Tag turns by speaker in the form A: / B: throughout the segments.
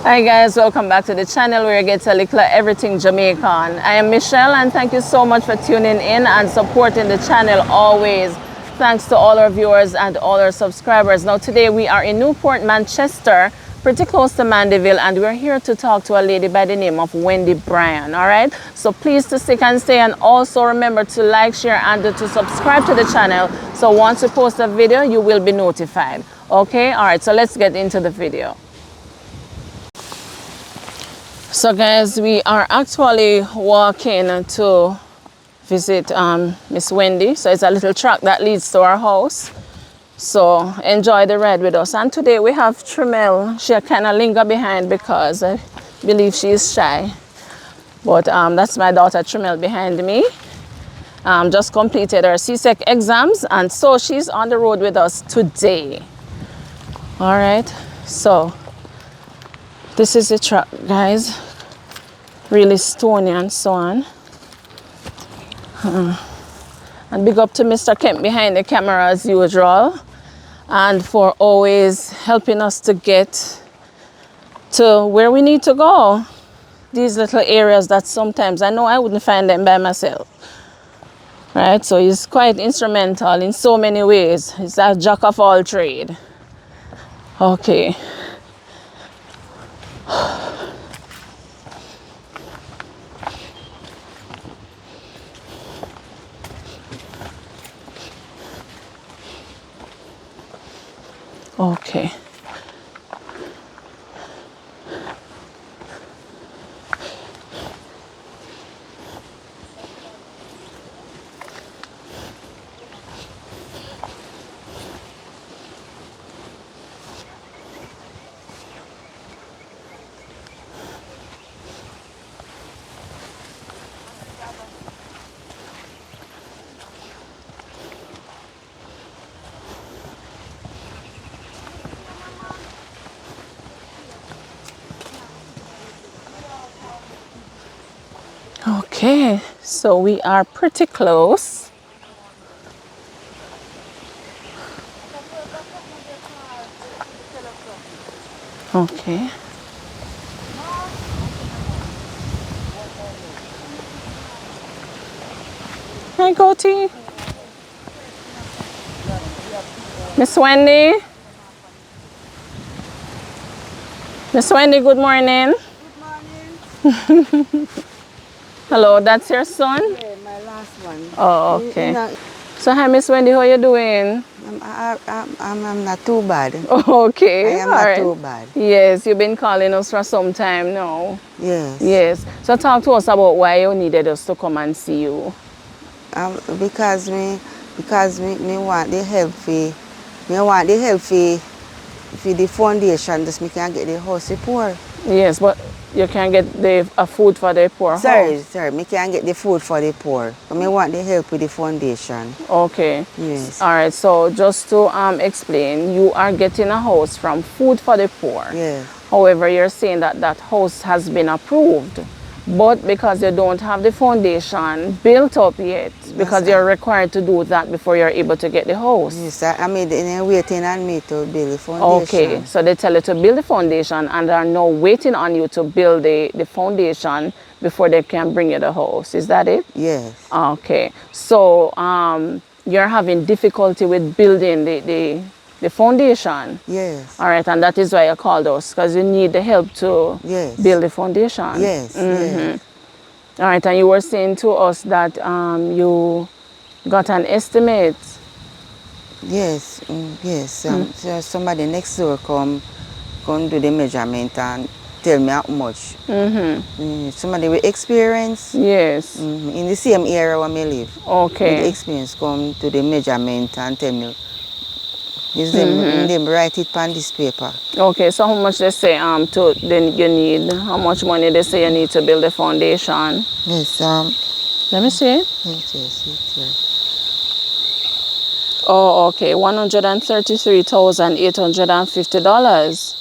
A: Hi guys, welcome back to the channel where you get to Likkle Everything Jamaican. I am Michelle and thank you so much for tuning in and supporting the channel always. Thanks to all our viewers and all our subscribers. Now today we are in Newport, Manchester, pretty close to Mandeville, and we're here to talk to a lady by the name of Wendy Bryan, all right? So please to stick and stay, and also remember to like, share, and to subscribe to the channel so once we post a video, you will be notified. Okay, all right, so let's get into the video. So guys, we are actually walking to visit Miss Wendy. So it's a little track that leads to our house. So enjoy the ride with us. And today we have Trimel. She kind of linger behind because I believe she is shy. But that's my daughter Trimel behind me. Just completed her CSEC exams, and so she's on the road with us today. All right, so this is the track, guys. Really stony and so on. And big up to Mr. Kemp behind the camera as usual, and for always helping us to get to where we need to go. These little areas that sometimes I know I wouldn't find them by myself. Right, so he's quite instrumental in so many ways. He's a jack of all trade. Okay. Okay. Okay, so we are pretty close. Okay. Hi, Goatee. Miss Wendy. Miss Wendy, good morning.
B: Good morning.
A: Hello, that's your son?
B: Yeah, my last one.
A: Oh, okay. So, hi, Miss Wendy, how you doing?
B: I'm not too bad.
A: Oh, okay.
B: I am
A: all
B: not
A: right.
B: too bad.
A: Yes, you've been calling us for some time now.
B: Yes.
A: Yes. So, talk to us about why you needed us to come and see you.
B: Because me want the help for the foundation, just me can get the house poor.
A: Yes, but you can get the food for the poor house.
B: Sorry, me can get the food for the poor. But me want the help with the foundation.
A: Okay.
B: Yes.
A: All right. So just to explain, you are getting a house from Food for the Poor.
B: Yes.
A: However, you're saying that that house has been approved, but because you don't have the foundation built up yet, because you're required to do that before you're able to get the house.
B: Yes, I mean they're waiting on me to build the foundation.
A: Okay, so they tell you to build the foundation and are now waiting on you to build the foundation before they can bring you the house. Is that it?
B: Yes.
A: Okay, so you're having difficulty with building the foundation.
B: Yes.
A: All right, and that is why you called us, because you need the help to build the foundation.
B: Yes. Yes.
A: All right, and you were saying to us that you got an estimate.
B: Yes, yes. So somebody next door come do the measurement and tell me how much. Somebody with experience.
A: Yes.
B: In the same area where I live.
A: Okay.
B: With experience come to the measurement and tell me. Is them write it on this paper.
A: Okay, so how much they say then you need? How much money they say you need to build the foundation?
B: Yes.
A: Let me see.
B: Yes.
A: Oh, okay, $133,850.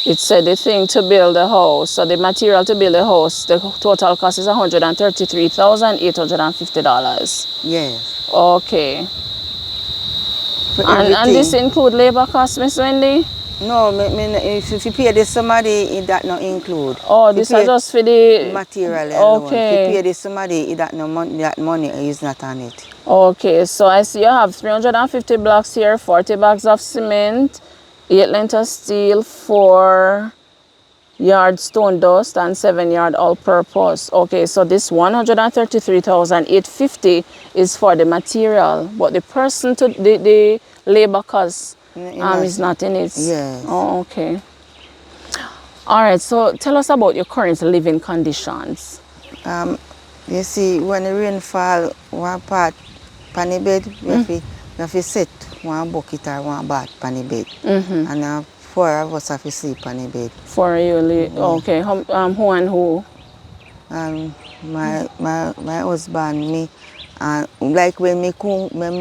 A: It said the thing to build the house, so the material to build the house, the total cost is $133,850.
B: Yes.
A: Okay.
B: For
A: And this include labor costs, Miss Wendy?
B: No, if you pay this somebody, that not include.
A: Oh,
B: If you
A: this is
B: pay
A: just for the...
B: material alone. If you
A: Okay.
B: pay this somebody, that money is not on it.
A: Okay, so I see you have 350 blocks here, 40 bags of cement, 8 length of steel, 4 yard stone dust, and 7 yard all-purpose. Okay, so this 133,850 is for the material, but the person to the labor cost is not in it.
B: Yes.
A: Oh, okay. All right, so tell us about your current living conditions.
B: You see, when the rain fall, one part pan the bed, we have to set one bucket or one bath pan the bed. And 4 of us have to sleep on the bed.
A: For you, okay. Who and who?
B: My husband, me, and like when me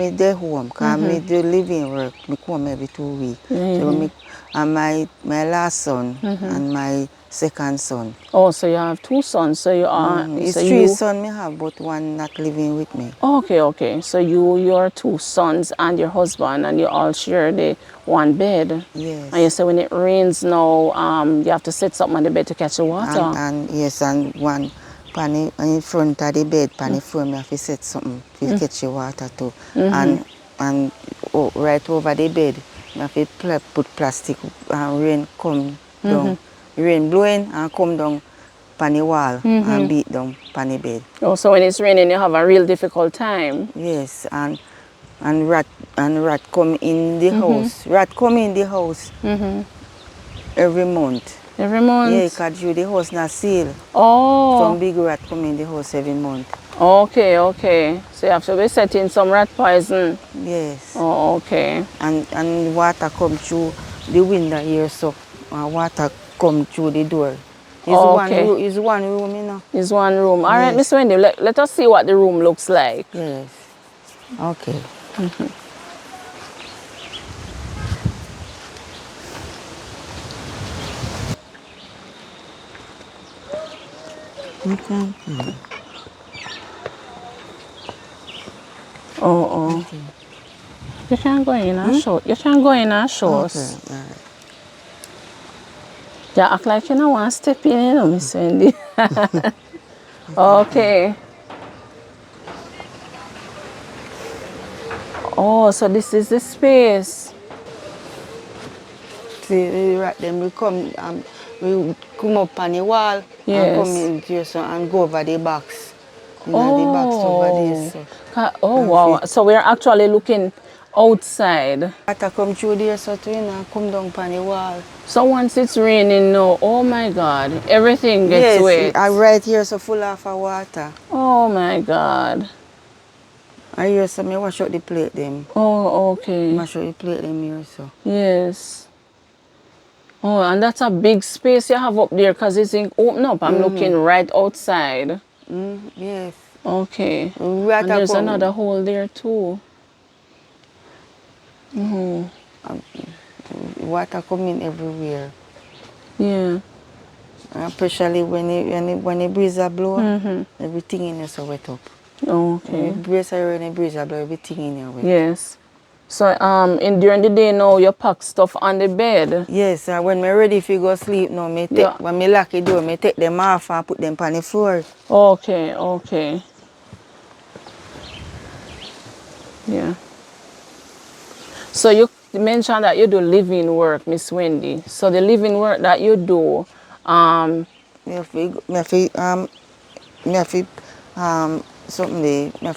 B: dey home, cause me do living work, me come every 2 weeks. So me and my last son and my second son.
A: Oh, so you have 2 sons. So you are.
B: It's
A: so
B: 3
A: you,
B: sons me have, but one not living with me.
A: Okay, okay. So your 2 sons and your husband, and you all share the one bed.
B: Yes.
A: And you say when it rains now, you have to set something on the bed to catch the water.
B: And yes, and one pan in front of the bed, pan in front, me have to set something to catch the water too. And right over the bed, me have to put plastic and rain come down. Rain blowing and come down pan the wall and beat down pan the bed.
A: Oh, so when it's raining, you have a real difficult time.
B: Yes, and rat come in the house. Rat come in the house every month.
A: Every month?
B: Yeah, because the house not sealed.
A: Oh.
B: Some big rat come in the house every month.
A: Okay, okay. So you have to be setting some rat poison.
B: Yes.
A: Oh, okay.
B: And water come through the window here, so water come through the door. It's one room, you know.
A: It's one room. All right,
B: Yes.
A: Miss Wendy, let us see what the room looks like.
B: Yes. Okay.
A: Oh.
B: Okay.
A: You can go in and show. You can go in and show us.
B: Okay. All right.
A: You act like you don't want to step in, you know, Miss Wendy. Okay. Oh, so this is the space.
B: See, the rat them we come up on the wall and come in here so, and go over the box. You know, the box over there. So.
A: Oh, wow. So we're actually looking outside.
B: Water come through there so too, you know, come down on the wall.
A: So once it's raining now, oh my God, everything gets wet.
B: Yes, right here so full of water.
A: Oh my God.
B: I hear so me wash out the plate them.
A: Oh, okay.
B: Wash out the plate them here so.
A: Yes. Oh, and that's a big space you have up there because it's open up. I'm looking right outside.
B: Yes.
A: Okay. And there's another hole there too.
B: Water coming everywhere.
A: Yeah.
B: Especially when the breeze blow, everything in there so wet up.
A: Okay.
B: When the breeze blow, everything in there wet.
A: Yes. So during the day now you pack stuff on the bed.
B: Yes, when me ready to go sleep now, when me lock the door, me take them off and put them on the floor.
A: Okay, okay. Yeah. So you mentioned that you do living work, Miss Wendy. So the living work that you do,
B: me have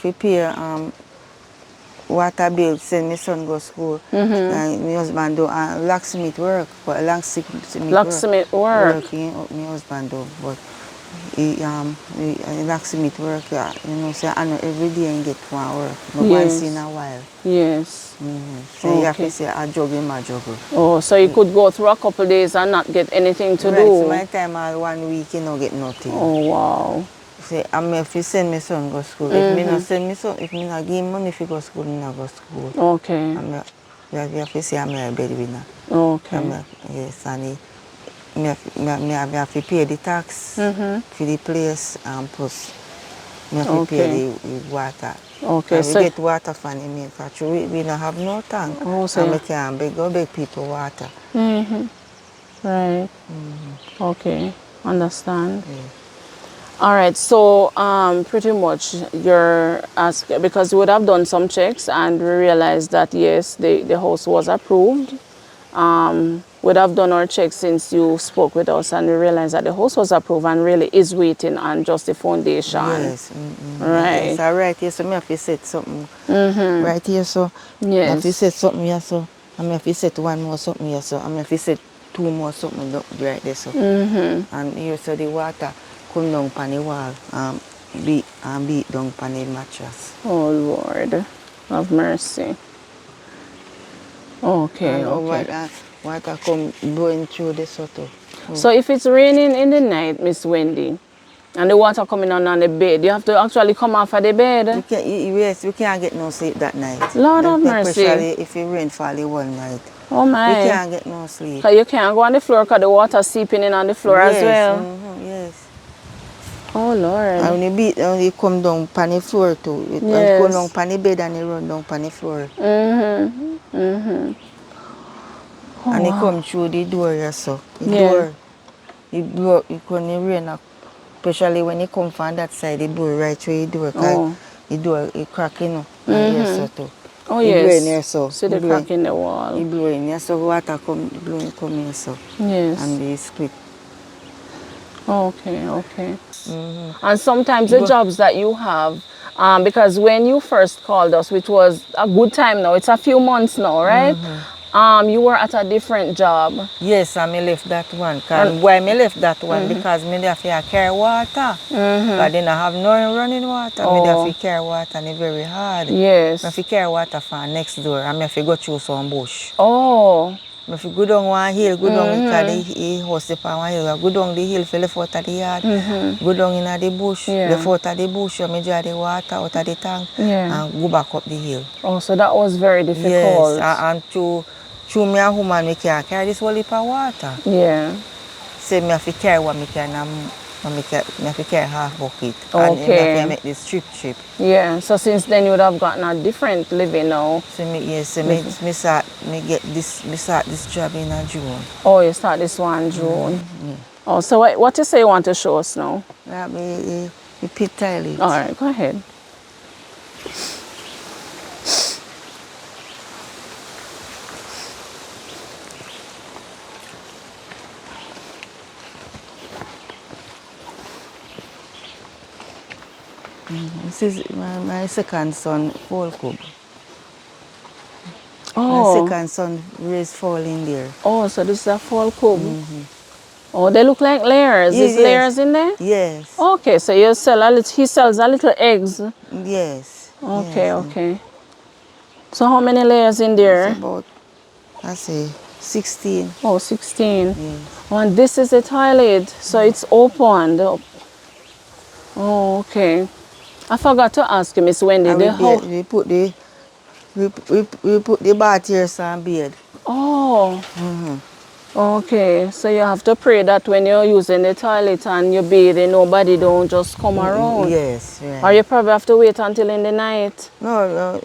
B: to pay water bill, send my son go school. And my husband do locksmith work, but
A: locksmith work.
B: My husband do, but he locksmith work, yeah. You know, so I know every day and get one work. But once in a while.
A: Yes.
B: So you have to say I juggle, I juggle.
A: Oh, so you could go through a couple of days and not get anything to do.
B: So my time all 1 week, you know, get nothing.
A: Oh wow.
B: Say I have to send my son go school. If me not send my son, if me not give him money to go school, me not go school.
A: Okay.
B: You have to say I'm a breadwinner.
A: Okay.
B: Yes, and I have to pay the tax for the place and plus I have to pay the water.
A: Okay,
B: And
A: so
B: we get water from the main factory. We don't have no tank.
A: Oh, so
B: And we can't beg people water.
A: right. Okay, understand.
B: Yeah.
A: All right, so pretty much you're asking because you would have done some checks and we realized that yes, the house was approved. Would have done our checks since you spoke with us and we realized that the house was approved and really is waiting on just the foundation.
B: Yes.
A: Right.
B: Yes, right here, so I have to set something. Right here, so I have to
A: Yes.
B: set something here, so I have to set one more something here, so I have to set two more something right there, so. And here, so the water come down on the wall and beat down on the mattress.
A: Oh Lord, have mercy. Okay,
B: And
A: okay.
B: water come blowing through the soto.
A: So if it's raining in the night, Miss Wendy, and the water coming on the bed, you have to actually come off of the bed.
B: Yes, we can't get no sleep that night.
A: Lord have mercy.
B: Especially if it rain fall the whole night.
A: Oh my.
B: We can't get no sleep.
A: Cause you can't go on the floor because the water seeping in on the floor as well.
B: Yes.
A: Oh Lord.
B: And when it come down on the floor too. It go down on the bed and it run down on the floor.
A: Oh,
B: And it
A: wow.
B: come through the door here, so. Door. It can rain up. Especially when it come from that side, the door right through the door. Cause the door it cracking up. Here so too.
A: Oh
B: it
A: yes.
B: blowing here so.
A: See the crack in the wall.
B: It blowing here so water blowing come here so.
A: Yes.
B: And they split.
A: Okay, okay. And sometimes the jobs that you have, because when you first called us, which was a good time now, it's a few months now, right? You were at a different job.
B: Yes, and I left that one. Why I left that one? Because I have to carry water. But then I have no running water. I have to carry water and it's very hard.
A: Yes.
B: I have to carry water from next door and I have to go through some bush.
A: Oh.
B: I have to go down one hill, go down because the house is on one hill. Go down the hill for left out of the yard. Go down in the bush. Left out of the bush, I draw the water out of the tank and go back up the hill.
A: Oh, so that was very difficult.
B: Yes, and through me and woman, I can't carry this whole heap of water.
A: Yeah.
B: So I have to carry what I can and I have to carry half bucket.
A: Okay.
B: And I have to make this trip.
A: Yeah, so since then you would have gotten a different living now.
B: So I start this job in June.
A: Oh, you start this one June. Oh, so what you say you want to show us now?
B: We pit tile it.
A: All right, go ahead.
B: This is my second son, Paul Cub.
A: Oh.
B: My second son raised foal in there.
A: Oh, so this is a fall cub. Oh, they look like layers.
B: Yes,
A: Is layers in there?
B: Yes.
A: Okay, so you sell he sells a little eggs.
B: Yes.
A: Okay,
B: yes.
A: okay. So how many layers in there?
B: It's about, I say, 16.
A: Oh, 16.
B: Yes.
A: Oh, and this is the toilet, so it's opened up. Oh, okay. I forgot to ask you, Miss Wendy.
B: We put the bath here and bed.
A: Oh. Okay, so you have to pray that when you're using the toilet and you're bathing, nobody don't just come around.
B: Yes, right.
A: Or you probably have to wait until in the night.
B: No.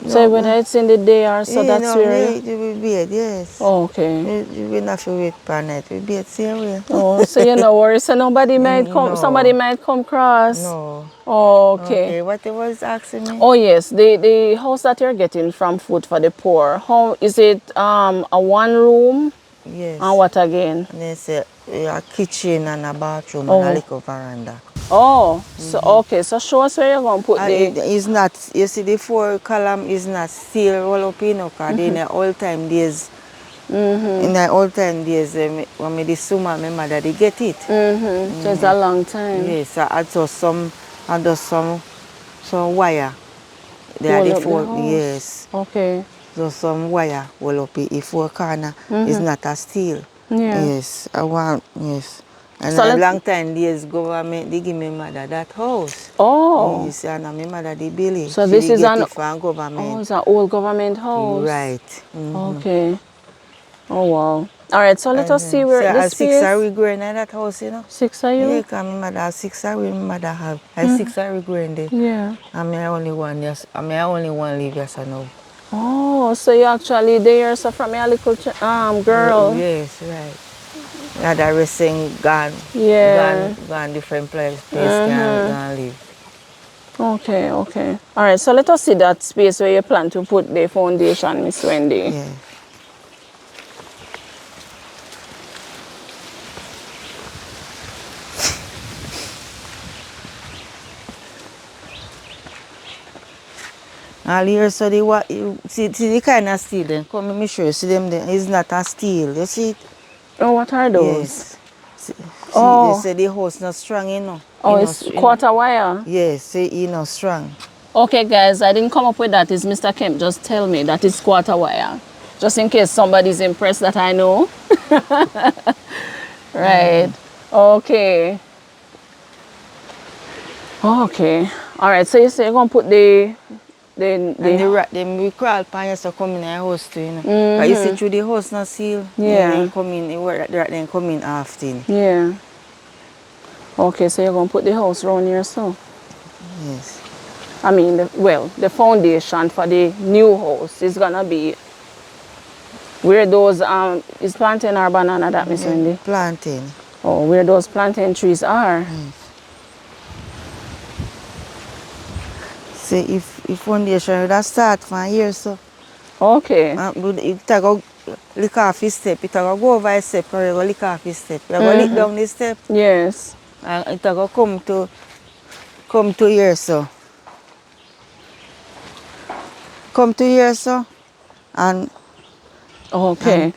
A: So whether it's in the day or so, that's where
B: we bed, yes.
A: Oh, okay.
B: We not have to wait per night. We bed here.
A: Oh, so you no worry. So nobody might come.
B: No.
A: Somebody might come cross.
B: No.
A: Oh, okay.
B: Okay, what you was asking me?
A: Oh yes, the house that you're getting from Food for the Poor. How is it? A one room?
B: Yes.
A: And what again?
B: There's a kitchen and a bathroom and a little veranda.
A: Oh, so okay. So show us where you're gonna put
B: It's not. You see, the 4 column is not still roll up in. In the old time days. In the old time days, when me this summer, my mother they get it.
A: So it's a long time.
B: Yes, I saw some wire. They are the 4. Yes.
A: Okay.
B: So some wire will up in 4 corner. It's not a steel.
A: Yeah.
B: Yes, I want. Yes. And
A: So
B: a long time days government they give me mother that house.
A: Oh.
B: Yes, and my mother the building.
A: So this is an
B: government.
A: Oh, it's an old government house.
B: Right.
A: Okay. Oh wow. All right, so let us see where
B: so
A: this
B: six are
A: space.
B: we growing in that house, you know?
A: 6 are
B: Yeah,
A: you?
B: because my mother six are we mother have. And 6 are we growing there.
A: Yeah.
B: And I only one live yes I know.
A: Oh, so you actually there, so from your little girl.
B: Yes, right. Yeah, the rest thing gone.
A: Yeah.
B: Gone different place can live.
A: Okay, okay. All right, so let us see that space where you plan to put the foundation, Miss Wendy.
B: Yeah. All here, so the what you see the kind of steel then. Come let me show you. See them there. It's not a steel. You see it?
A: Oh, what are those?
B: Yes. See they
A: Oh,
B: say the house not strong, you know.
A: oh, it's
B: You know.
A: quarter wire.
B: Yes, say you know strong.
A: Okay, guys, I didn't come up with that. It's Mr. Kemp. Just tell me that it's quarter wire. Just in case somebody's impressed that I know. Right. Okay. Okay. All right. So you say you're gonna put
B: And the rat them we crawl pan you so come in the house too, you know. Cause you see through the house not seal.
A: Yeah.
B: Then come in, the rat then come in often.
A: Yeah. Okay, so you're gonna put the house around here, so.
B: Yes.
A: I mean, the foundation for the new house is gonna be where those is plantain or banana that Miss Wendy?
B: Planting.
A: Oh, where those plantain trees are.
B: Say if foundation would have start from here so.
A: Okay.
B: It go lick off his step. It go over a step or you go lick off his step. You go lick down the step
A: Yes.
B: and it go come to here so. Come to here so and
A: Okay.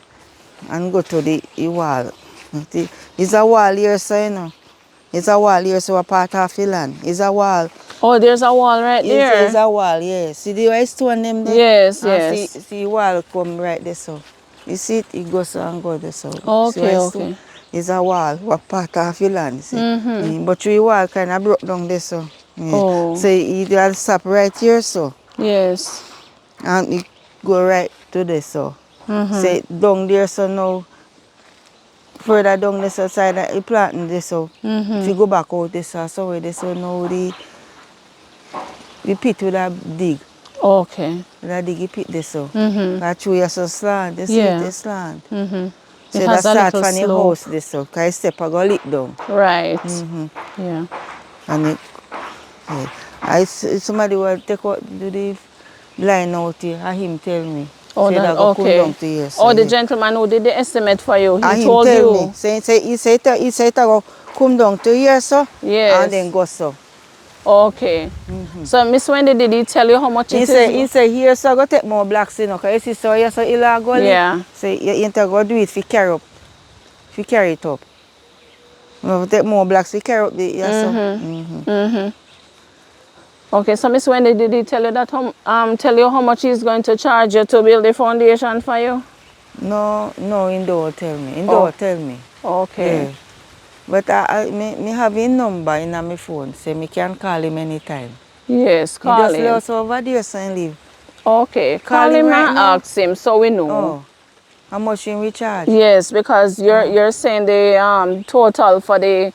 B: go to the wall. It's a wall here so you know. It's a wall here so a part of the land. It's a wall.
A: Oh, there's a wall right there.
B: It's a wall, yes. See the white stone them there?
A: Yes,
B: And
A: yes.
B: see wall come right there so. You see it? It goes and go there so. See
A: Okay,
B: white stone?
A: okay.
B: It's a wall, what part of the land, see. But the wall kind of broke down there so. Yeah.
A: Oh.
B: So it will stop right here so.
A: Yes.
B: And it go right to there so. Say down there so now. Further down this side that you planting this so. If you go back out this so where this so now the pit will have dig.
A: Okay.
B: Will have dig the pit this so. That tree is so slant. You see
A: Yeah.
B: it is slant.
A: It
B: So that
A: has a
B: start
A: little
B: from the
A: slope.
B: house this so. Cause step a go lick down.
A: Right. Yeah.
B: And it yeah. Somebody will take out do the line out here and him tell me.
A: Oh,
B: say that go come
A: okay.
B: down to here. So
A: Oh, the
B: yeah.
A: gentleman who did the estimate for you, he
B: And him
A: told
B: tell
A: you.
B: me. He say it go come down to here so.
A: Yes.
B: And then go so.
A: Okay. So, Miss Wendy, did he tell you how much it is?
B: He say here so go take more blocks you know. Cause you see so here so he'll go
A: Yeah.
B: so you ain't go do it if you carry up. If you carry it up. No, take more blocks if you carry up the here so.
A: Okay, so Miss Wendy, did he tell you that tell you how much he's going to charge you to build the foundation for you?
B: No, he don't tell me. He don't tell me.
A: Okay.
B: Yeah. But me have his number in my phone, so me can call him anytime.
A: Yes,
B: He
A: call
B: just
A: him.
B: lives over there so he live.
A: Okay,
B: Call
A: call
B: him
A: him
B: right
A: and
B: now?
A: ask him so we know.
B: Oh. How much he recharge?
A: Yes, because you're saying the total for the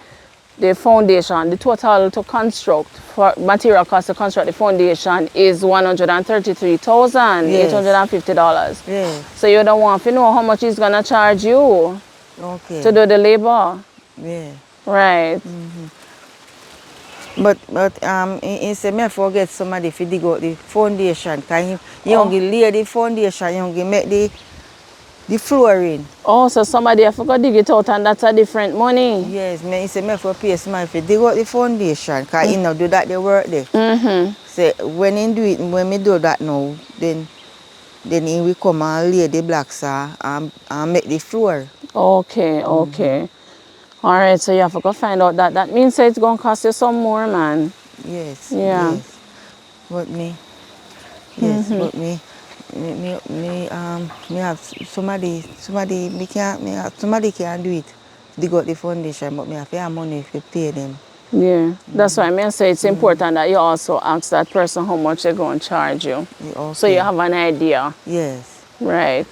A: foundation, the total to construct for material cost to construct the foundation is $133,850.
B: Yeah.
A: So you don't want to know how much he's gonna charge you
B: Okay.
A: to do the labor.
B: Yeah.
A: Right.
B: But he said me forget somebody if dig out the foundation. Cause he only lay the foundation, he only make the flooring.
A: Oh, so somebody have to go dig it out and that's a different money.
B: Yes, he said me for pay somebody if dig out the foundation. Cause he now do that the work there. So when he do it, when me do that now, then he will come and lay the blocks and make the floor.
A: Okay, okay. All right, so you have to go find out that. That means it's going to cost you some more, man.
B: Yes.
A: Yeah.
B: Yes. But me have somebody can do it. Dig out the foundation, but me have to have money to pay them.
A: Yeah, that's why I say it's important that you also ask that person how much they're going to charge you.
B: Okay.
A: So you have an idea.
B: Yes.
A: Right.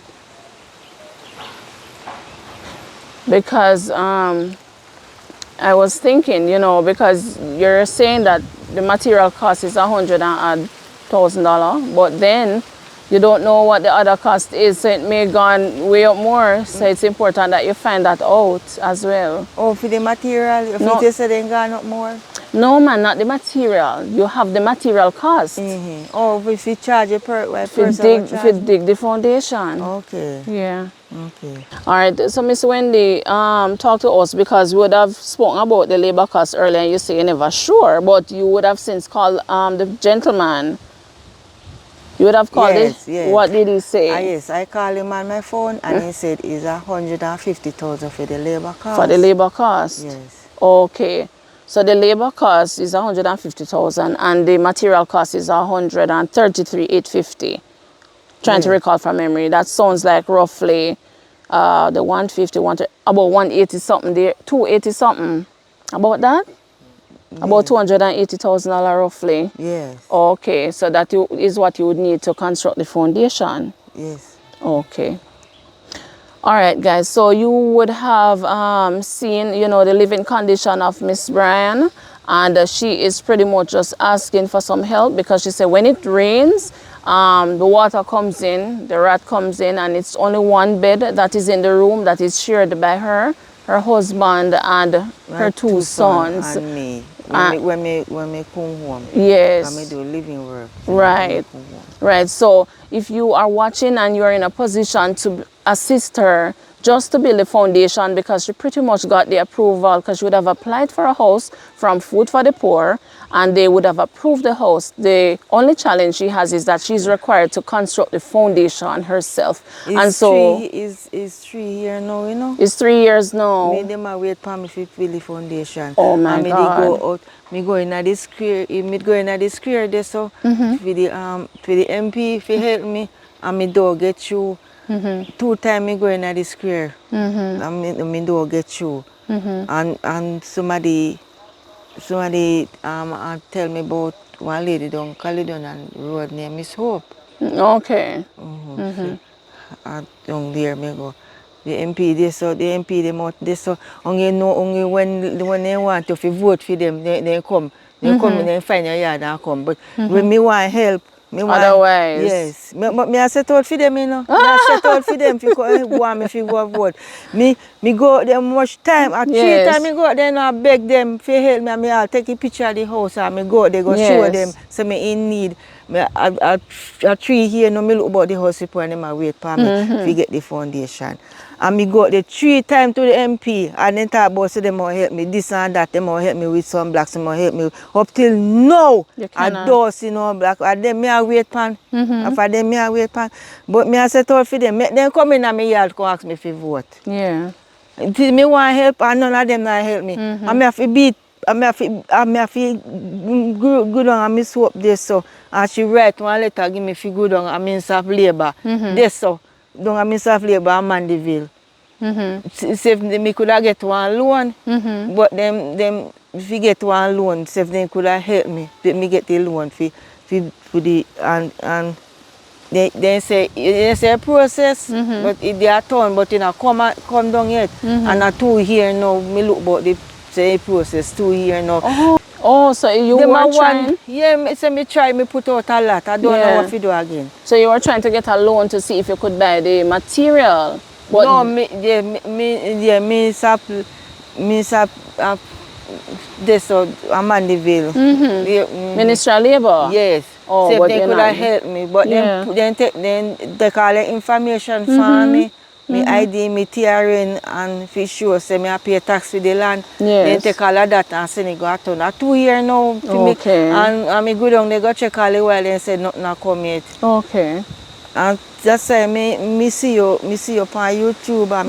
A: Because I was thinking, you know, because you're saying that the material cost is $100,000, but then you don't know what the other cost is, so it may gone way up more. So it's important that you find that out as well.
B: Oh, for the material, if
A: No.
B: you say they gone up more?
A: No, man, not the material. You have the material cost.
B: Oh, if you charge a
A: If you dig the foundation.
B: Okay.
A: Yeah.
B: Okay.
A: All right. So, Miss Wendy, talk to us, because we would have spoken about the labor cost earlier, and you say you're never sure, but you would have since called the gentleman. You would have called
B: Yes,
A: it.
B: yes.
A: What did he say?
B: Yes, I called him on my phone, and he said it's 150,000 for the labor cost.
A: For the labor cost?
B: Yes.
A: Okay. So the labor cost is 150,000 and the material cost is 133,850. Trying to recall from memory. That sounds like roughly the 150, about 180 something there, 280 something. About that? About $280,000 roughly.
B: Yes.
A: Okay, so that is what you would need to construct the foundation.
B: Yes.
A: Okay. All right, guys. So you would have seen, you know, the living condition of Miss Brian, and she is pretty much just asking for some help, because she said when it rains, the water comes in, the rat comes in, and it's only one bed that is in the room that is shared by her husband, and her two sons.
B: And me. When me come home.
A: Yes.
B: When me do living work.
A: Right. Right. So if you are watching and you're in a position to assist her just to build the foundation, because she pretty much got the approval, because she would have applied for a house from Food for the Poor, and they would have approved the house. The only challenge she has is that she's required to construct the foundation herself.
B: Is 3 years now, you know?
A: It's 3 years now.
B: Me them a wait for me to build the foundation.
A: Oh my
B: and
A: God.
B: Go out, me go in the square, me go in the square there, so for the MP to help me, and me door get through. 2 times me go in the square, and me door get through. And somebody tell me about one lady down Caledon and road near Miss Hope.
A: Okay.
B: Down there me go. The MP this, so the MP them out this, so only when they want you to vote for them, they come. They come and they find your yard and come. But when me want help,
A: otherwise.
B: Yes. But me I set out for them, you know. Me I set out for them if want me to go vote. Me go there much time. At 3 times me go there and I beg them for help me, and me I'll take a picture of the house and me go there, go show them, so me in need. At 3 here, no me look about the house people and them I wait for me to get the foundation. And me go there 3 times to the MP, and then talk about, so them will help me this and that, them will help me with some blocks, them will help me up till now. I don't see no black. And then me I wait pan. After them me I wait pan. But me I set out for them. Make them come in and me yard come ask me for vote.
A: Yeah.
B: Till me want help and none of them not help me. And me have to beat. I have to go down and me soap this so. And she write one letter give me for go down and Minister of Labour. This so. Down at Minister of Labour and Mandeville. See if me could have get one loan. But them if you get one loan, see if they could have helped me. Let me get the loan for the and they say it's a process, but they are torn, but it not come down yet. And a 2 years now, me look about the say process 2 years now.
A: Oh, so you were trying?
B: Yeah, me try, me put out a lot. I don't know what to do again.
A: So you were trying to get a loan to see if you could buy the material? But
B: no, me this a Mandeville.
A: Ministry of Labour?
B: Yes.
A: Oh,
B: so
A: but
B: they could have helped me, but then they call the information for me. Me ID, me TRN, and for sure, say me I pay tax for the land. Then take all of that and send it go to a 2 years now. Me, and me go down, they go check all the while and say nothing not come yet.
A: Okay.
B: And that's why me see you on YouTube and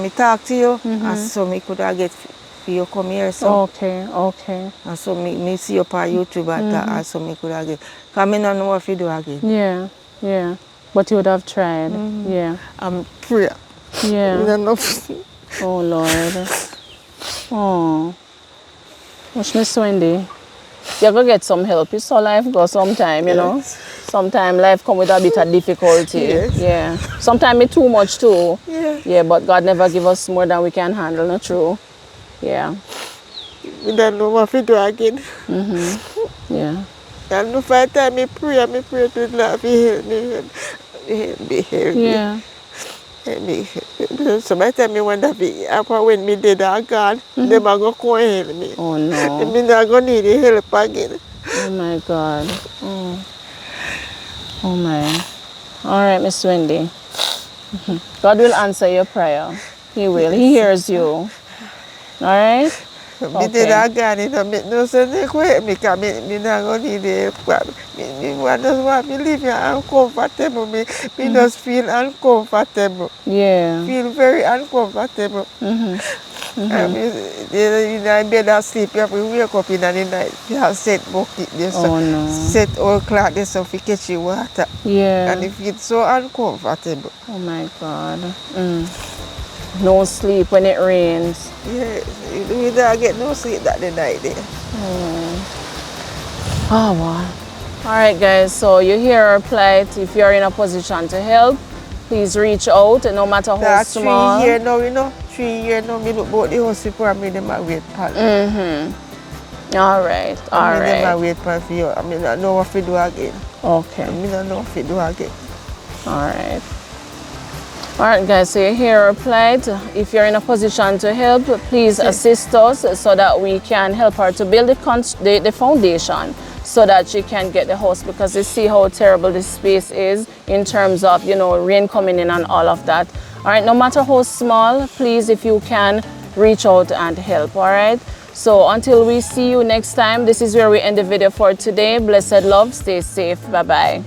B: me talk to you, and so me could have get for you come here. So.
A: Okay.
B: And so me see you on YouTube and so me could have get. Because I don't know what to do again.
A: Yeah. But you would have tried. Yeah.
B: I'm prayer.
A: Yeah.
B: Enough.
A: Oh, Lord. Oh. Watch Miss Wendy. You're going to get some help. It's all life go sometime, you know. Sometimes life come with a bit of difficulty.
B: Yes.
A: Yeah. Sometimes it's too much too.
B: Yeah.
A: Yeah, but God never give us more than we can handle, not true? Yeah.
B: We don't know what to do again.
A: Yeah.
B: And the first time I pray to the Lord, He help me, help me.
A: Yeah.
B: Help me. So by the time I wonder after when me dead or gone, them are going to come and help me.
A: Oh no.
B: Me not going to need the help again.
A: Oh my God. Oh. Oh my. All right, Miss Wendy. God will answer your prayer. He will. He hears you. All right?
B: Me dead or gone, it don't make no sense to help me because me not going to need the help. Me just want me live here uncomfortable. Me just feel uncomfortable.
A: Yeah.
B: Feel very uncomfortable. In the bed asleep, you have to wake up in the night. You have set bucket there, so
A: Oh no.
B: set all cloth there so you catch your water.
A: Yeah.
B: And it feels so uncomfortable.
A: Oh my God. No sleep when it rains.
B: Yeah, you don't get no sleep that the night there.
A: Oh wow. All right, guys. So you hear our plight. If you're in a position to help, please reach out. No matter how
B: That
A: small.
B: 3 years now, you know. 3 years now, me look about the hospital and me them a wait for
A: All right. All
B: me them a
A: right.
B: wait for you. I mean, I know what to do again.
A: Okay.
B: I mean, I know what to do again.
A: All right. All right, guys, so you hear our plight. If you're in a position to help, please assist us so that we can help her to build the foundation so that she can get the house, because you see how terrible this space is in terms of, you know, rain coming in and all of that. All right, no matter how small, please, if you can, reach out and help, all right? So until we see you next time, this is where we end the video for today. Blessed love, stay safe, bye-bye.